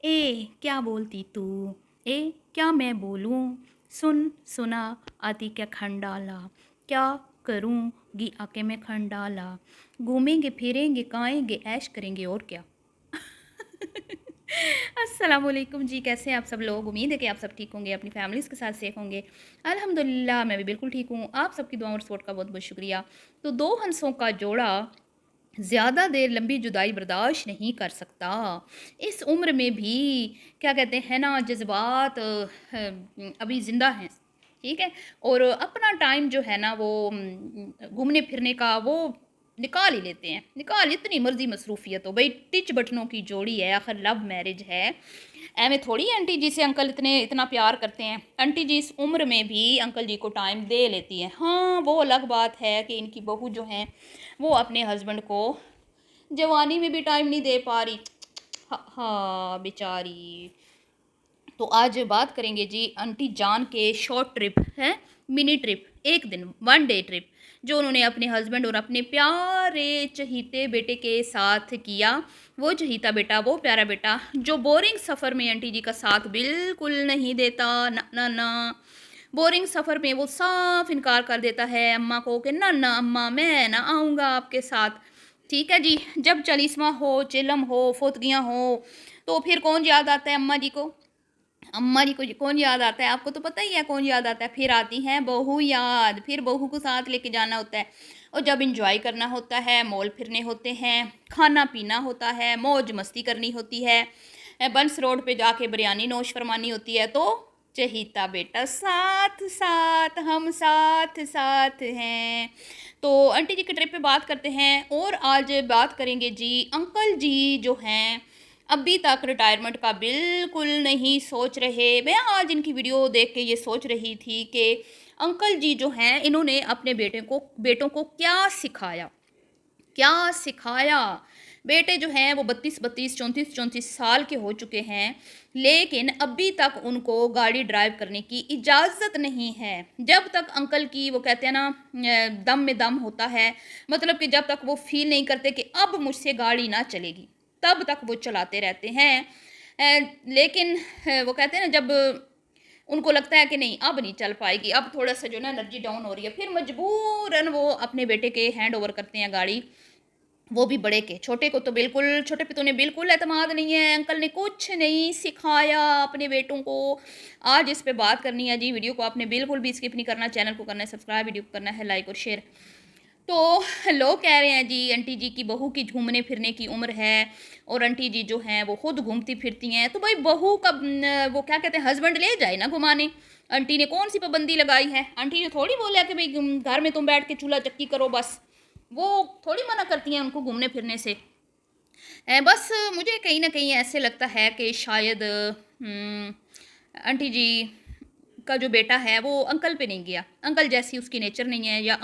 ए क्या बोलती तू, ए क्या मैं बोलूं, सुन सुना आती क्या खंडाला, क्या करूंगी आके मैं खंडाला, घूमेंगे फिरेंगे खाएंगे ऐश करेंगे और क्या। अस्सलाम वालेकुम जी, कैसे हैं आप सब लोग। उम्मीद है कि आप सब ठीक होंगे, अपनी फैमिलीज़ के साथ सेफ होंगे। अल्हम्दुलिल्लाह मैं भी बिल्कुल ठीक हूँ। आप सबकी दुआ और सपोर्ट का बहुत बहुत शुक्रिया। तो दो हंसों का जोड़ा ज़्यादा देर लंबी जुदाई बर्दाश्त नहीं कर सकता। इस उम्र में भी क्या कहते हैं ना, जज़्बात अभी ज़िंदा हैं, ठीक है? और अपना टाइम जो है ना वो घूमने फिरने का वो निकाल ही लेते हैं। निकाल, इतनी मर्ज़ी मसरूफ़ियत हो भई, टिच बटनों की जोड़ी है, आखिर लव मैरिज है। एवें थोड़ी आंटी जी से अंकल इतना प्यार करते हैं। आंटी जी इस उम्र में भी अंकल जी को टाइम दे लेती हैं। हाँ, वो अलग बात है कि इनकी बहू जो हैं वो अपने हस्बैंड को जवानी में भी टाइम नहीं दे पा रही। हाँ बेचारी। तो आज बात करेंगे जी आंटी जान के शॉर्ट ट्रिप है, मिनी ट्रिप, एक दिन वन डे ट्रिप जो उन्होंने अपने हस्बैंड और अपने प्यारे चहीते बेटे के साथ किया। वो चहीता बेटा, वो प्यारा बेटा जो बोरिंग सफ़र में आंटी जी का साथ बिल्कुल नहीं देता, ना ना ना। बोरिंग सफ़र में वो साफ इनकार कर देता है अम्मा को कि ना ना अम्मा मैं ना आऊँगा आपके साथ। ठीक है जी, जब चालीसवां हो, चिलम हो, फोतगियाँ हो, तो फिर कौन याद आता है अम्मा जी को। अम्मा जी को कौन याद आता है, आपको तो पता ही है कौन याद आता है। फिर आती हैं बहू याद, फिर बहू को साथ लेके जाना होता है। और जब इंजॉय करना होता है, मॉल फिरने होते हैं, खाना पीना होता है, मौज मस्ती करनी होती है, बंस रोड पे जाके बिरयानी नोश फरमानी होती है, तो चहीता बेटा साथ साथ, हम साथ साथ हैं। तो आंटी जी के ट्रिप पे बात करते हैं। और आज बात करेंगे जी अंकल जी जो हैं अभी तक रिटायरमेंट का बिल्कुल नहीं सोच रहे। मैं आज इनकी वीडियो देख के ये सोच रही थी कि अंकल जी जो हैं इन्होंने अपने बेटों को क्या सिखाया, क्या सिखाया। बेटे जो हैं वो 32-32, 34-34 साल के हो चुके हैं, लेकिन अभी तक उनको गाड़ी ड्राइव करने की इजाज़त नहीं है। जब तक अंकल की वो कहते हैं ना दम में दम होता है, मतलब कि जब तक वो फील नहीं करते कि अब मुझसे गाड़ी ना चलेगी, तब तक वो चलाते रहते हैं। लेकिन वो कहते हैं ना, जब उनको लगता है कि नहीं अब नहीं चल पाएगी, अब थोड़ा सा जो ना एनर्जी डाउन हो रही है, फिर मजबूरन वो अपने बेटे के हैंड ओवर करते हैं गाड़ी। वो भी बड़े के, छोटे को तो बिल्कुल, छोटे पे तो उन्हें बिल्कुल एतमाद नहीं है। अंकल ने कुछ नहीं सिखाया अपने बेटों को। आज इस पे बात करनी है जी। वीडियो को आपने बिल्कुल भी स्किप नहीं करना, चैनल को करना है सब्सक्राइब, वीडियो को करना है लाइक और शेयर। तो लोग कह रहे हैं जी आंटी जी की बहू की घूमने फिरने की उम्र है और आंटी जी जो हैं वो खुद घूमती फिरती हैं, तो भाई बहू का वो क्या कहते हैं हस्बैंड ले जाए ना घुमाने। आंटी ने कौन सी पाबंदी लगाई है। आंटी ने थोड़ी बोला कि भाई घर में तुम बैठ के चूल्हा चक्की करो, बस वो थोड़ी मना करती हैं उनको घूमने फिरने से। बस मुझे कहीं ना कहीं ऐसे लगता है कि शायद आंटी जी का जो बेटा है वो अंकल पे नहीं गया। अंकल जैसी उसकी नेचर नहीं है, या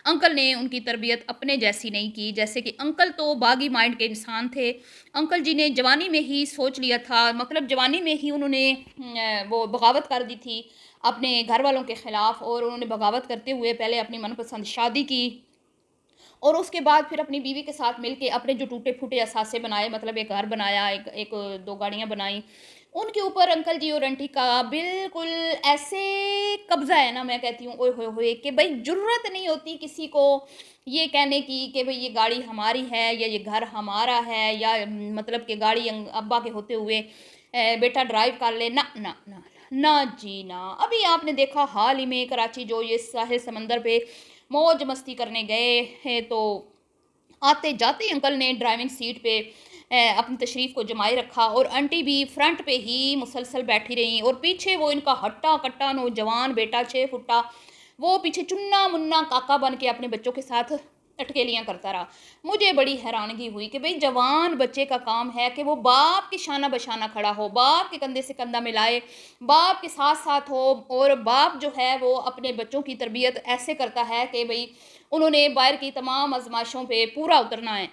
अंकल ने उनकी तरबियत अपने जैसी नहीं की। जैसे कि अंकल तो बागी माइंड के इंसान थे। अंकल जी ने जवानी में ही सोच लिया था, मतलब जवानी में ही उन्होंने वो बगावत कर दी थी अपने घर वालों के ख़िलाफ़। और उन्होंने बगावत करते हुए पहले अपनी मनपसंद शादी की और उसके बाद फिर अपनी बीवी के साथ मिलके अपने जो टूटे-फूटे असासे बनाए, मतलब एक घर बनाया, एक एक 2 गाड़ियाँ बनाई। उनके ऊपर अंकल जी और आंटी का बिल्कुल ऐसे कब्ज़ा है ना, मैं कहती हूँ ओए होए होए, कि भई जुर्रत नहीं होती किसी को ये कहने की कि भई ये गाड़ी हमारी है या ये घर हमारा है, या मतलब कि गाड़ी अब्बा के होते हुए बेटा ड्राइव कर ले। ना, ना, ना, ना जी ना। अभी आपने देखा हाल ही में कराची जो ये साहिल समंदर पे मौज मस्ती करने गए हैं, तो आते जाते ही अंकल ने ड्राइविंग सीट पे अपनी तशरीफ़ को जमाए रखा और आंटी भी फ्रंट पे ही मुसलसल बैठी रहीं। और पीछे वो इनका हट्टा कट्टा नौजवान बेटा 6 फुट्टा, वो पीछे चुन्ना मुन्ना काका बन के अपने बच्चों के साथ अटकेलियाँ करता रहा। मुझे बड़ी हैरानगी हुई कि भाई जवान बच्चे का काम है कि वो बाप की शाना बशाना खड़ा हो, बाप के कंधे से कंधा मिलाए, बाप के साथ साथ हो। और बाप जो है वो अपने बच्चों की तरबियत ऐसे करता है कि भाई उन्होंने बाहर की तमाम आजमाइशों पे पूरा उतरना है।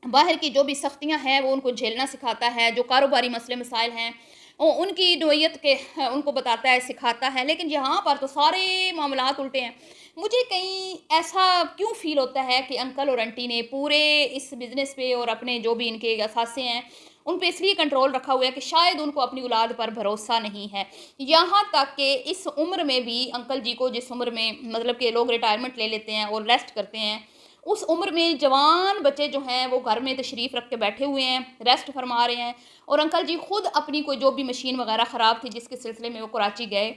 बाहर की जो भी सख्तियाँ हैं वो उनको झेलना सिखाता है, जो कारोबारी मसले मसाइल हैं उनकी नोयत के उनको बताता है, सिखाता है। लेकिन यहाँ पर तो सारे मामलात उल्टे हैं। मुझे कहीं ऐसा क्यों फ़ील होता है कि अंकल और आंटी ने पूरे इस बिज़नेस पे और अपने जो भी इनके असासे हैं उन पे इसलिए कंट्रोल रखा हुआ है कि शायद उनको अपनी औलाद पर भरोसा नहीं है। यहाँ तक कि इस उम्र में भी अंकल जी को, जिस उम्र में मतलब कि लोग रिटायरमेंट ले लेते हैं और रेस्ट करते हैं, उस उम्र में जवान बच्चे जो हैं वो घर में तशरीफ़ रख के बैठे हुए हैं, रेस्ट फरमा रहे हैं। और अंकल जी खुद अपनी कोई जो भी मशीन वगैरह ख़राब थी जिसके सिलसिले में वो कराची गए,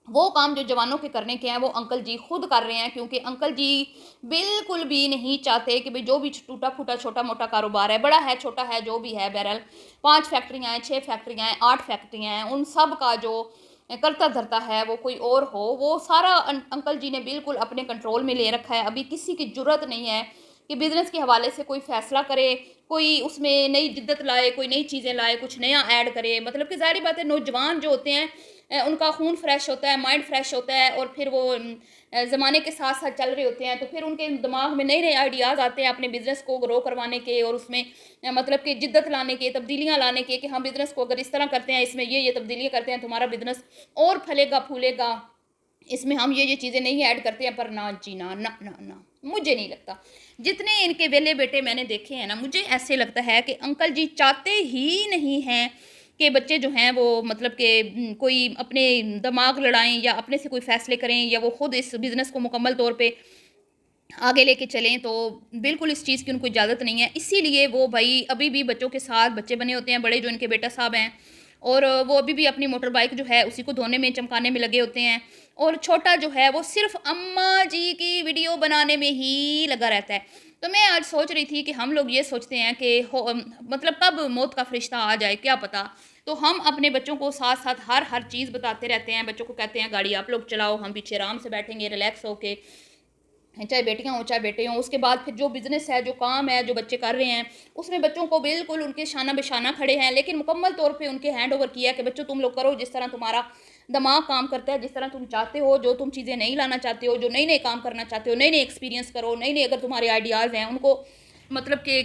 वो काम जो जवानों के करने के हैं वो अंकल जी खुद कर रहे हैं, क्योंकि अंकल जी बिल्कुल भी नहीं चाहते कि भाई जो भी टूटा फूटा छोटा मोटा कारोबार है, बड़ा है छोटा है जो भी है, बहरहाल 5 फैक्ट्रियाँ हैं, 6 फैक्ट्रियाँ हैं, 8 फैक्ट्रियाँ हैं, उन सब का जो करता धरता है वो कोई और हो, वो सारा अंकल जी ने बिल्कुल अपने कंट्रोल में ले रखा है। अभी किसी की ज़रूरत नहीं है कि बिज़नेस के हवाले से कोई फ़ैसला करे, कोई उसमें नई जिद्दत लाए, कोई नई चीज़ें लाए, कुछ नया ऐड करे। मतलब कि ज़ाहिर बात है नौजवान जो होते हैं उनका खून फ्रेश होता है, माइंड फ्रेश होता है, और फिर वो ज़माने के साथ साथ चल रहे होते हैं, तो फिर उनके दिमाग में नए नए आइडियाज़ आते हैं अपने बिज़नेस को ग्रो करवाने के, और उसमें मतलब कि जिद्दत लाने के, तब्दीलियाँ लाने के, कि हम बिज़नेस को अगर इस तरह करते हैं, इसमें ये तब्दीलियाँ करते हैं, तुम्हारा बिज़नेस और फलेगा फूलेगा, इसमें हम ये चीज़ें नहीं ऐड करते हैं। पर ना जी ना, ना ना ना, मुझे नहीं लगता। जितने इनके वेले बेटे मैंने देखे हैं ना, मुझे ऐसे लगता है कि अंकल जी चाहते ही नहीं हैं कि बच्चे जो हैं वो मतलब कि कोई अपने दिमाग लड़ाएं या अपने से कोई फ़ैसले करें, या वो खुद इस बिज़नेस को मुकम्मल तौर पे आगे लेके चलें। तो बिल्कुल इस चीज़ की उनको इजाज़त नहीं है। इसीलिए वो भाई अभी भी बच्चों के साथ बच्चे बने होते हैं, बड़े जो इनके बेटा साहब हैं, और वो अभी भी अपनी मोटर बाइक जो है उसी को धोने में, चमकाने में लगे होते हैं। और छोटा जो है वो सिर्फ़ अम्मा जी की वीडियो बनाने में ही लगा रहता है। तो मैं आज सोच रही थी कि हम लोग ये सोचते हैं कि मतलब कब मौत का फ़रिश्ता आ जाए क्या पता। तो हम अपने बच्चों को साथ-साथ हर चीज़ बताते रहते हैं। बच्चों को कहते हैं गाड़ी आप लोग चलाओ, हम पीछे आराम से बैठेंगे रिलैक्स होके। चाहे बेटियाँ हों, चाहे बेटे हों। उसके बाद फिर जो बिज़नेस है, जो काम है, जो बच्चे कर रहे हैं, उसमें बच्चों को बिल्कुल उनके शाना बेशाना खड़े हैं, लेकिन मुकम्मल तौर पे उनके हैंड ओवर किया कि बच्चों तुम लोग करो जिस तरह तुम्हारा दिमाग काम करता है, जिस तरह तुम चाहते हो, जो तुम चीज़ें नहीं लाना चाहते हो, जो नए-नए काम करना चाहते हो, नए-नए एक्सपीरियंस करो, नए-नए अगर तुम्हारे आइडियाज़ हैं, उनको मतलब कि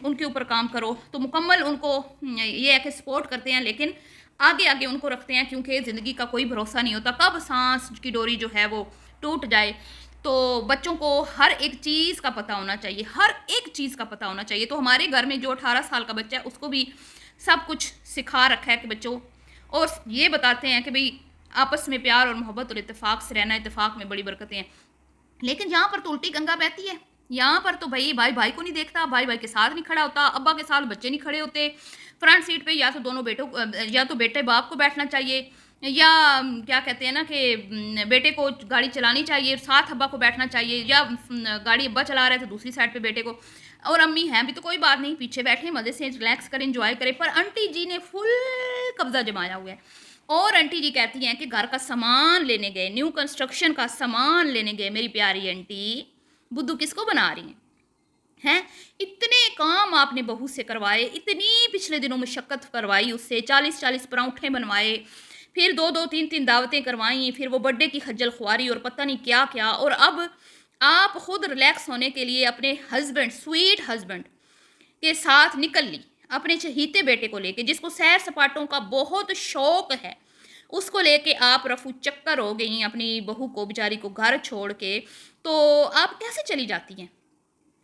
उनके ऊपर काम करो। तो मुकम्मल उनको ये है कि सपोर्ट करते हैं, लेकिन आगे-आगे उनको रखते हैं, क्योंकि ज़िंदगी का कोई भरोसा नहीं होता, कब साँस की डोरी जो है वो टूट जाए। तो बच्चों को हर एक चीज़ का पता होना चाहिए, हर एक चीज़ का पता होना चाहिए। तो हमारे घर में जो 18 साल का बच्चा है उसको भी सब कुछ सिखा रखा है कि बच्चों, और ये बताते हैं कि भई आपस में प्यार और मोहब्बत और इत्तेफाक से रहना, इत्तेफाक में बड़ी बरकतें हैं। लेकिन यहाँ पर तो उल्टी गंगा बहती है। यहाँ पर तो भई भाई भाई को नहीं देखता, भाई भाई के साथ नहीं खड़ा होता, अब्बा के साथ बच्चे नहीं खड़े होते। फ्रंट सीट पे या तो दोनों बेटों या तो बेटे बाप को बैठना चाहिए, या क्या कहते हैं ना कि बेटे को गाड़ी चलानी चाहिए, साथ अब्बा को बैठना चाहिए, या गाड़ी अब्बा चला रहा है तो दूसरी साइड पे बेटे को, और अम्मी हैं भी तो कोई बात नहीं, पीछे बैठे मज़े से रिलैक्स करें, एंजॉय करें। पर आंटी जी ने फुल कब्जा जमाया हुआ है। और आंटी जी कहती हैं कि घर का सामान लेने गए, न्यू कंस्ट्रक्शन का सामान लेने गए, मेरी प्यारी आंटी बुद्धू किसको बना रही हैं? हैं? इतने काम आपने बहू से करवाए, इतनी पिछले दिनों मशक्कत करवाई उससे, 40-40 परांठे बनवाए, फिर 2-2 3-3 दावतें करवाई, फिर वो बर्थडे की खज्जल खुआरी और पता नहीं क्या-क्या, और अब आप खुद रिलैक्स होने के लिए अपने हस्बैंड, स्वीट हस्बैंड के साथ निकल ली, अपने चहीते बेटे को लेके, जिसको सैर सपाटों का बहुत शौक है, उसको लेके आप रफू चक्कर हो गई अपनी बहू को, बेचारी को घर छोड़ के। तो आप कैसे चली जाती हैं?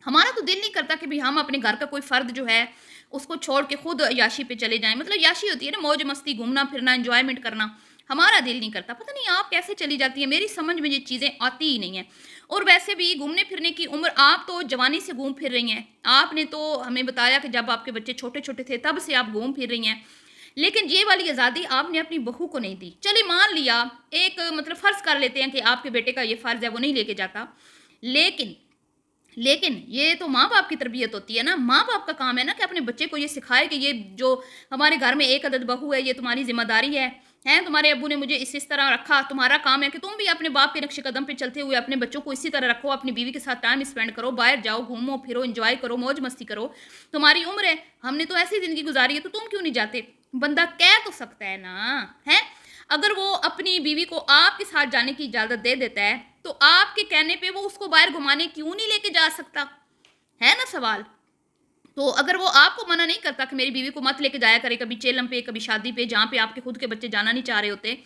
हमारा तो दिल नहीं करता कि भाई हम अपने घर का कोई फ़र्द जो है उसको छोड़ के खुद याशी पे चले जाएँ। मतलब याशी होती है ना मौज मस्ती, घूमना फिरना, एन्जॉयमेंट करना। हमारा दिल नहीं करता। पता नहीं आप कैसे चली जाती हैं, मेरी समझ में ये चीज़ें आती ही नहीं हैं। और वैसे भी घूमने फिरने की उम्र, आप तो जवानी से घूम फिर रही हैं। आपने तो हमें बताया कि जब आपके बच्चे छोटे-छोटे थे तब से आप घूम फिर रही हैं। लेकिन ये वाली आज़ादी आपने अपनी बहू को नहीं दी। चलिए मान लिया, एक मतलब फ़र्ज़ कर लेते हैं कि आपके बेटे का ये फ़र्ज़ है वो नहीं लेके जाता। लेकिन लेकिन ये तो माँ-बाप की तरबियत होती है ना, माँ-बाप का काम है ना कि अपने बच्चे को ये सिखाए कि ये जो हमारे घर में एक अदद बहू है, ये तुम्हारी ज़िम्मेदारी है। हैं, तुम्हारे अब्बू ने मुझे इस तरह रखा, तुम्हारा काम है कि तुम भी अपने बाप के नक्शे कदम पे चलते हुए अपने बच्चों को इसी तरह रखो, अपनी बीवी के साथ टाइम स्पेंड करो, बाहर जाओ, घूमो-फिरो, एन्जॉय करो, मौज-मस्ती करो। तुम्हारी उम्र है, हमने तो ऐसी ज़िंदगी गुज़ारी है, तो तुम क्यों नहीं जाते? बंदा कह तो सकता है ना, हैं? अगर वो अपनी बीवी को आपके साथ जाने की इजाज़त दे देता है, तो आपके कहने पे वो उसको बाहर घुमाने क्यों नहीं लेके जा सकता? है ना सवाल? तो अगर वो आपको मना नहीं करता कि मेरी बीवी को मत लेके जाया करे कभी चेलम पे, कभी शादी पे, जहाँ पे आपके खुद के बच्चे जाना नहीं चाह रहे होते,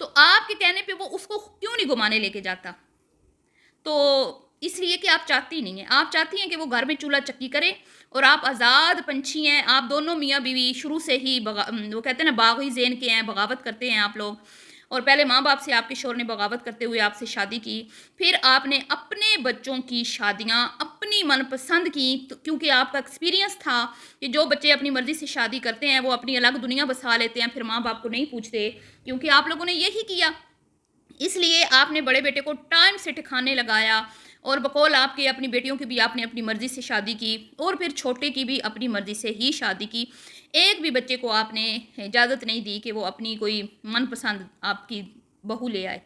तो आपके कहने पे वो उसको क्यों नहीं घुमाने लेके जाता? तो इसलिए कि आप चाहती नहीं हैं, आप चाहती हैं कि वो घर में चूल्हा चक्की करे और आप आज़ाद पंछी हैं, आप दोनों मियाँ बीवी शुरू से ही वो कहते हैं ना बागी ज़ेन के हैं, बगावत करते हैं आप लोग। और पहले माँ बाप से आपके शौहर ने बगावत करते हुए आपसे शादी की, फिर आपने अपने बच्चों की शादियाँ अपनी मनपसंद की, तो क्योंकि आपका एक्सपीरियंस था कि जो बच्चे अपनी मर्ज़ी से शादी करते हैं वो अपनी अलग दुनिया बसा लेते हैं, फिर माँ बाप को नहीं पूछते, क्योंकि आप लोगों ने यही किया। इसलिए आपने बड़े बेटे को टाइम से ठिकाने लगाया और बकौल आपके अपनी बेटियों की भी आपने अपनी मर्ज़ी से शादी की और फिर छोटे की भी अपनी मर्ज़ी से ही शादी की। एक भी बच्चे को आपने इजाज़त नहीं दी कि वो अपनी कोई मनपसंद आपकी बहू ले आए।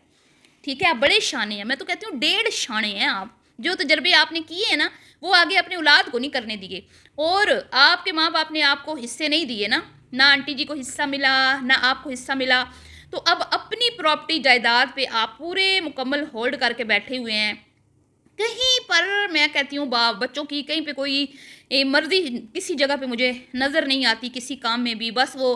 ठीक है, आप बड़े शाने हैं, मैं तो कहती हूँ डेढ़ शाने हैं आप। जो तजर्बे आपने किए हैं ना, वो आगे अपनी औलाद को नहीं करने दिए। और आपके माँ बाप ने आपको हिस्से नहीं दिए ना, ना आंटी जी को हिस्सा मिला, ना आपको हिस्सा मिला। तो अब अपनी प्रॉपर्टी जायदाद पे आप पूरे मुकम्मल होल्ड करके बैठे हुए हैं। कहीं पर मैं कहती हूँ बच्चों की कहीं पे कोई मर्जी किसी जगह पे मुझे नज़र नहीं आती, किसी काम में भी। बस वो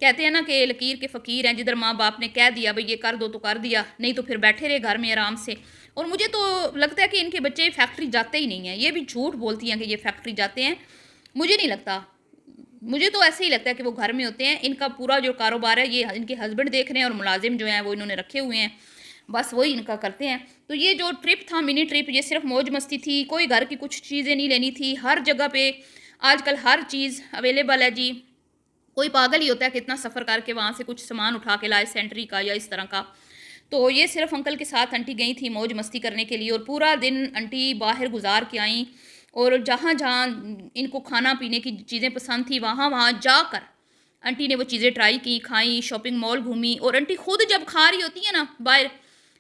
कहते हैं ना कि लकीर के फ़कीर हैं, जिधर माँ बाप ने कह दिया भाई ये कर दो तो कर दिया, नहीं तो फिर बैठे रहे घर में आराम से। और मुझे तो लगता है कि इनके बच्चे फैक्ट्री जाते ही नहीं हैं, ये भी झूठ बोलती हैं कि ये फैक्ट्री जाते हैं, मुझे नहीं लगता। मुझे तो ऐसे ही लगता है कि वो घर में होते हैं, इनका पूरा जो कारोबार है ये इनके हस्बैंड देख रहे हैं और मुलाजिम जो हैं वो इन्होंने रखे हुए हैं, बस वही इनका करते हैं। तो ये जो ट्रिप था, मिनी ट्रिप, ये सिर्फ मौज मस्ती थी, कोई घर की कुछ चीज़ें नहीं लेनी थी। हर जगह पे आजकल हर चीज़ अवेलेबल है जी। कोई पागल ही होता है कि इतना सफ़र करके वहाँ से कुछ सामान उठा के लाए सेंट्री का या इस तरह का। तो ये सिर्फ अंकल के साथ आंटी गई थी मौज मस्ती करने के लिए और पूरा दिन आंटी बाहर गुजार के आई और जहाँ जहाँ इनको खाना पीने की चीज़ें पसंद थी वहाँ वहाँ जाकर आंटी ने वो चीज़ें ट्राई की, खाई, शॉपिंग मॉल घूमी। और आंटी खुद जब खा रही होती है ना बाहर,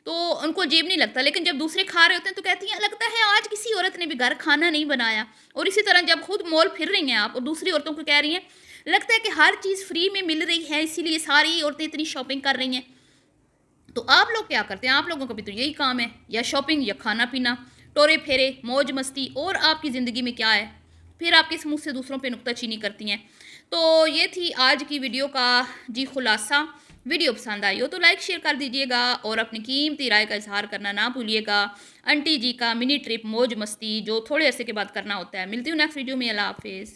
तो उनको अजीब नहीं लगता, लेकिन जब दूसरे खा रहे होते हैं तो कहती हैं लगता है आज किसी औरत ने भी घर खाना नहीं बनाया। और इसी तरह जब खुद मॉल फिर रही हैं आप और दूसरी औरतों को कह रही हैं लगता है कि हर चीज़ फ्री में मिल रही है, इसीलिए सारी औरतें इतनी शॉपिंग कर रही हैं। तो आप लोग क्या करते हैं? आप लोगों का भी तो यही काम है, या शॉपिंग या खाना पीना, टोरे फेरे, मौज मस्ती। और आपकी ज़िंदगी में क्या है? फिर आप किस मुँह से दूसरों पे नुक्ताचीनी करती हैं। तो ये थी आज की वीडियो का जी खुलासा। वीडियो पसंद आई हो तो लाइक शेयर कर दीजिएगा और अपनी कीमती राय का इजहार करना ना भूलिएगा। आंटी जी का मिनी ट्रिप मौज मस्ती जो थोड़े अरसे के बाद करना होता है। मिलती हूँ नेक्स्ट वीडियो में। अल्लाह हाफिज़।